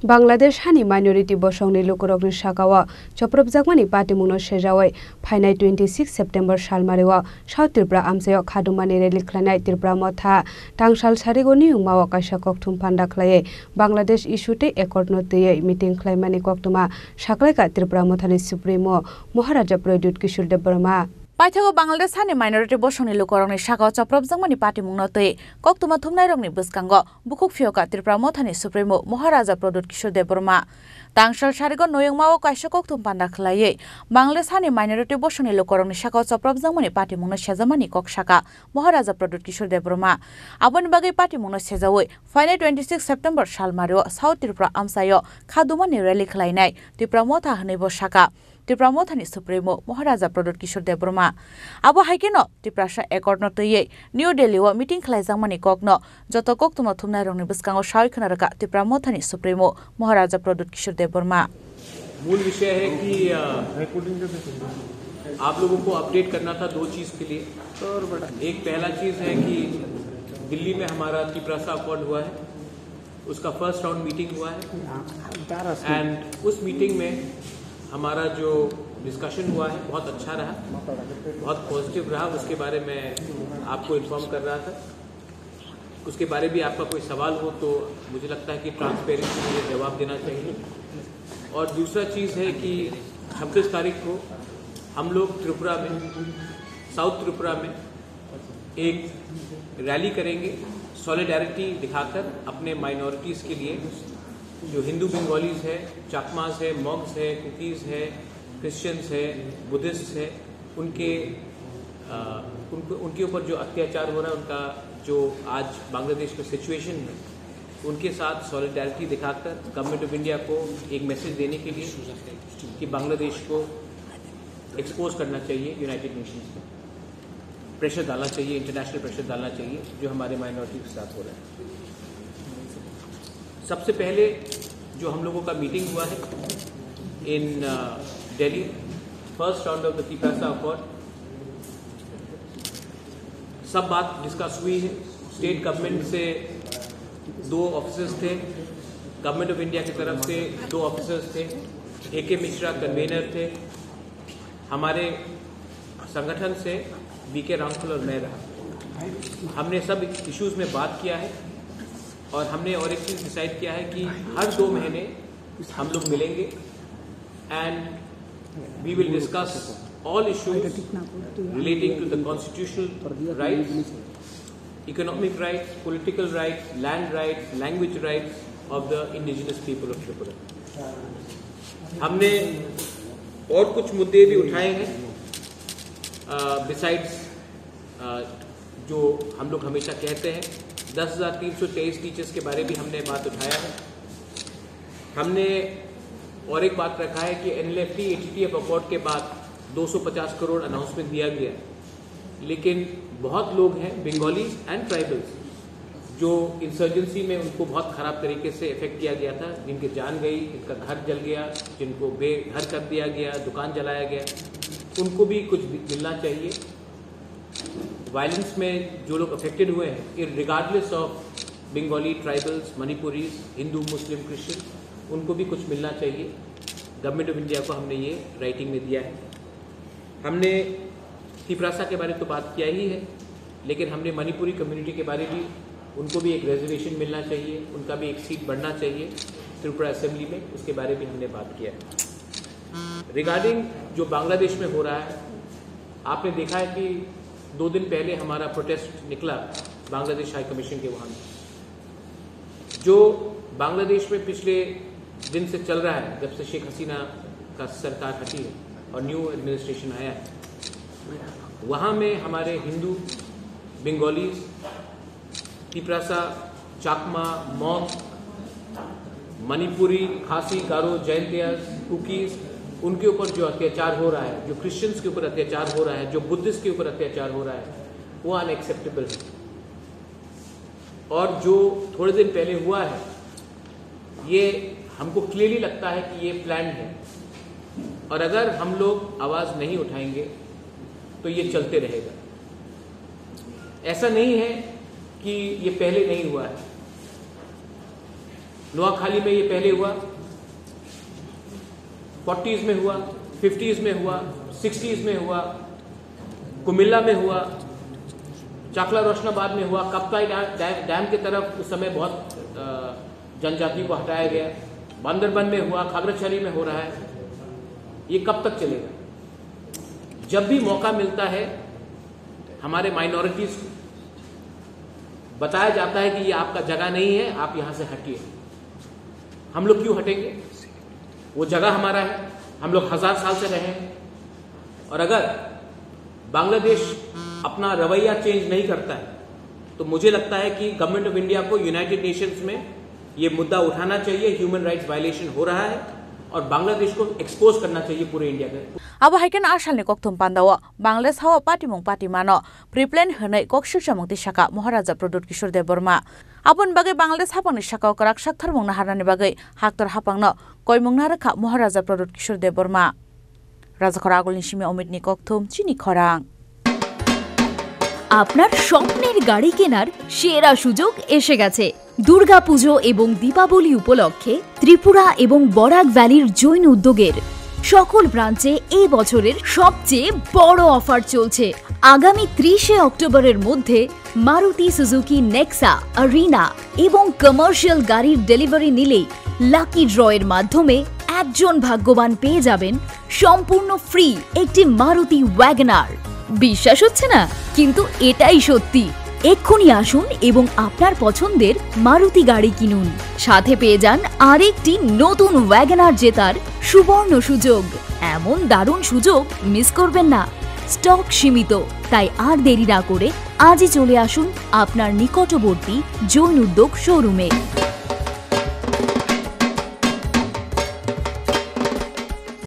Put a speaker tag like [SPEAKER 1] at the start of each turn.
[SPEAKER 1] बांग्लादेश हानि माइनरिटी बसंनि लुकुरकनि साकावा चप्रबजाकमानि पार्टीमुनो सेजावै फाइनाय 26 सेप्टेम्बर सालमारेवा साउथ त्रिपुरा आमसायाव खादुमानि रेली खलायनाय त्रिपुरा मथा टांसाल सारिगनि उमाव काइसा कक्थुम फान्दा खलायै बांग्लादेश इस्युते एकर्ड नतयै मिटिं खलायमानि कक्थुमा साकलायका त्रिपुरा मथानि सुप्रीमो महाराजा प्रद्युत किशोर देबबर्मा
[SPEAKER 2] पाइथागो बांग्लादेश हानि माइनरिटी बसंनि लुकरंनि साकाव चप्रबजाकमानि पार्टी मुंनतै कक्तुमा थुमनायरंनि बुसकांग बुकुक फियोका त्रिपुरा मथानि सुप्रीमो महाराजा प्रद्युत किशोर देबबर्मा तांसाल सारिग नयंमाव काइसा कक्तुम पान्दा खलायै बांग्लादेश हानि माइनरिटी बसंनि लुकरंनि साकाव चप्रबजाकमानि पार्टी मुंनो सेजामानि कक साका महाराजा प्रद्युत किशोर देबबर्मा आबोनि बागै पार्टी मुंनो सेजावै फाइनाय 26 सेप्टेम्बर सालमारेव साउथ त्रिपुरा आमसायाव खादुमानि रेली खलायनाय त्रिपुरा मथा हनैबो साका त्रिपुरा मथानि सुप्रीमो महाराजा प्रद्युत किशोर देबबर्मा आबो हाइकेनो त्रिपुरा एकर्ड नतयै न्यू दिल्लीव मिटिं खलायजाकमानि ककनो जत कक्तुमा थुमनायरंनि बुसकांग सावै रका त्रिपुरा मथानि सुप्रीमो महाराजा प्रद्युत किशोर देबबर्मा
[SPEAKER 3] मूल विषय है कि आप लोगों को अपडेट करना था दो चीज के लिए। एक पहला चीज है कि दिल्ली में हमारा त्रिपुरा अकॉर्ड हुआ है, उसका फर्स्ट राउंड मीटिंग हुआ है एंड उस मीटिंग में हमारा जो डिस्कशन हुआ है बहुत अच्छा रहा, बहुत पॉजिटिव रहा। उसके बारे में आपको इन्फॉर्म कर रहा था। उसके बारे में आपका कोई सवाल हो तो मुझे लगता है कि ट्रांसपेरेंसी मुझे जवाब देना चाहिए। और दूसरा चीज़ है कि 26 तारीख को हम लोग त्रिपुरा में, साउथ त्रिपुरा में एक रैली करेंगे सॉलिडारिटी दिखाकर अपने माइनॉरिटीज़ के लिए, जो हिंदू बंगालीज है, चाकमास है, मॉन्क्स है, कुकीज़ है, क्रिश्चियंस है, बुद्धिस्ट है, उनके ऊपर जो अत्याचार हो रहा है, उनका जो आज बांग्लादेश में सिचुएशन है, उनके साथ सॉलिडारिटी दिखाकर गवर्नमेंट ऑफ इंडिया को एक मैसेज देने के लिए कि बांग्लादेश को एक्सपोज करना चाहिए, यूनाइटेड नेशंस में प्रेशर डालना चाहिए, इंटरनेशनल प्रेशर डालना चाहिए जो हमारे माइनॉरिटी के साथ हो रहा है। सबसे पहले जो हम लोगों का मीटिंग हुआ है in Delhi, first round of the Tripura accord, सब बात डिस्कस हुई है। स्टेट गवर्नमेंट से 2 ऑफिसर्स थे, गवर्नमेंट ऑफ इंडिया की तरफ से 2 ऑफिसर्स थे, AK मिश्रा कन्वेनर थे, हमारे संगठन से BK रामफल और मैं रहा। हमने सब इश्यूज में बात किया है और हमने और एक चीज़ डिसाइड किया है कि हर 2 महीने हम लोग मिलेंगे and we will discuss all issues relating to the constitutional rights, economic rights, political rights, land rights, language rights of the indigenous people of Tripura. हमने और कुछ मुद्दे भी उठाए हैं besides जो हम लोग हमेशा कहते हैं 10,323 टीचर्स के बारे में हमने बात उठाया है। हमने और एक बात रखा है कि NLFT ATTF अकॉर्ड के बाद 250 करोड़ अनाउंसमेंट दिया गया, लेकिन बहुत लोग हैं बंगालीज एंड ट्राइबल्स जो इंसर्जेंसी में उनको बहुत ख़राब तरीके से इफेक्ट किया गया था, जिनकी जान गई, जिनका घर जल गया, जिनको बेघर कर दिया गया, दुकान जलाया गया, उनको भी कुछ मिलना चाहिए। वायलेंस में जो लोग अफेक्टेड हुए हैं regardless of Bengali, tribals, Manipuris, Hindu, Muslim, Christian, उनको भी कुछ मिलना चाहिए। गवर्नमेंट ऑफ इंडिया को हमने ये राइटिंग में दिया है। हमने त्रिपुरा के बारे में तो बात किया ही है, लेकिन हमने मणिपुरी कम्युनिटी के बारे में, उनको भी एक रिजर्वेशन मिलना चाहिए, उनका भी एक सीट बढ़ना चाहिए त्रिपुरा असेंबली में, उसके बारे में हमने बात किया है। रिगार्डिंग जो बांग्लादेश में हो रहा है, आपने देखा है कि 2 दिन पहले हमारा प्रोटेस्ट निकला बांग्लादेश हाई कमीशन के वहाँ, जो बांग्लादेश में पिछले दिन से चल रहा है, जब से शेख हसीना का सरकार हटी है और न्यू एडमिनिस्ट्रेशन आया है। वहाँ में हमारे हिंदू, बंगालीज, त्रिपुरा, चाकमा, मॉन्क, मणिपुरी, खासी, गारो, जैंतियास, कुकीज, उनके ऊपर जो अत्याचार हो रहा है, जो क्रिश्चियंस के ऊपर अत्याचार हो रहा है, जो बुद्धिस्ट के ऊपर अत्याचार हो रहा है, वो अनएक्सेप्टेबल है। और जो थोड़े दिन पहले हुआ है, ये हमको क्लियरली लगता है कि ये प्लान्ड है, और अगर हम लोग आवाज नहीं उठाएंगे तो ये चलते रहेगा। ऐसा नहीं है कि ये पहले नहीं हुआ है। नोआखाली में ये पहले हुआ, 40s में हुआ, 50s में हुआ, 60s में हुआ, कुमिल्ला में हुआ, चाकला रोशनाबाद में हुआ, कप्ताई डैम की तरफ उस समय बहुत जनजाति को हटाया गया, बांदरबन में हुआ, खागड़ाछड़ी में हो रहा है। ये कब तक चलेगा? जब भी मौका मिलता है हमारे माइनॉरिटीज को बताया जाता है कि ये आपका जगह नहीं है, आप यहां से हटिए। हम लोग क्यों हटेंगे? वो जगह हमारा है, हम लोग 1000 साल से रहे हैं। और अगर बांग्लादेश अपना रवैया चेंज नहीं करता है तो मुझे लगता है कि गवर्नमेंट ऑफ इंडिया को यूनाइटेड नेशंस में ये मुद्दा उठाना चाहिए। ह्यूमन राइट्स वायलेशन हो रहा है और बांग्लादेश को एक्सपोज करना चाहिए पूरे इंडिया में।
[SPEAKER 2] अब हाइकेन आशालनि कक्थुम पान्दाव बांग्लादेश हावा पाटिमुं पाटिमानो प्रिप्लेन हनै कक्सु चमंगति शाखा महाराजा प्रदोत किशोर देबबर्मा आबन बागै बांग्लादेश हापांनि शाखाव कराक साक्थार मुंना हारानि बागै हाक्तर हापांनो कयमुंना रेखा महाराजा प्रदोत किशोर देबबर्मा राजाखरा आगलनि सिमे अमितनि कक्थुम चिनि खरां।
[SPEAKER 4] আপনার স্বপ্নের গাড়ি কেনার সেরা সুযোগ এসে গেছে। দুর্গাপুজো এবং দীপাবলি উপলক্ষে ত্রিপুরা এবং বরাক ভ্যালির জৈন উদ্যোগের সকল ব্রাঞ্চে এই বছরের সবচেয়ে বড় অফার চলছে। আগামী 30শে অক্টোবরের মধ্যে মারুতি সুজুকি নেক্সা, আরিনা এবং কমার্শিয়াল গাড়ির ডেলিভারি নিলেই লাকি ড্রয়ের মাধ্যমে একজন ভাগ্যবান পেয়ে যাবেন সম্পূর্ণ ফ্রি একটি মারুতি ওয়াগনার। বিশ্বাস হচ্ছে না, কিন্তু এটাই সত্যি। এক্ষুনি আসুন এবং আপনার পছন্দের মারুতি গাড়ি কিনুন, সাথে পেয়ে যান আরেকটি নতুন ওয়াগনার জেতার সুবর্ণ সুযোগ। এমন দারুণ সুযোগ মিস করবেন না। স্টক সীমিত, তাই আর দেরি না করে আজই চলে আসুন আপনার নিকটবর্তী জৈন উদ্যোগ শোরুমে।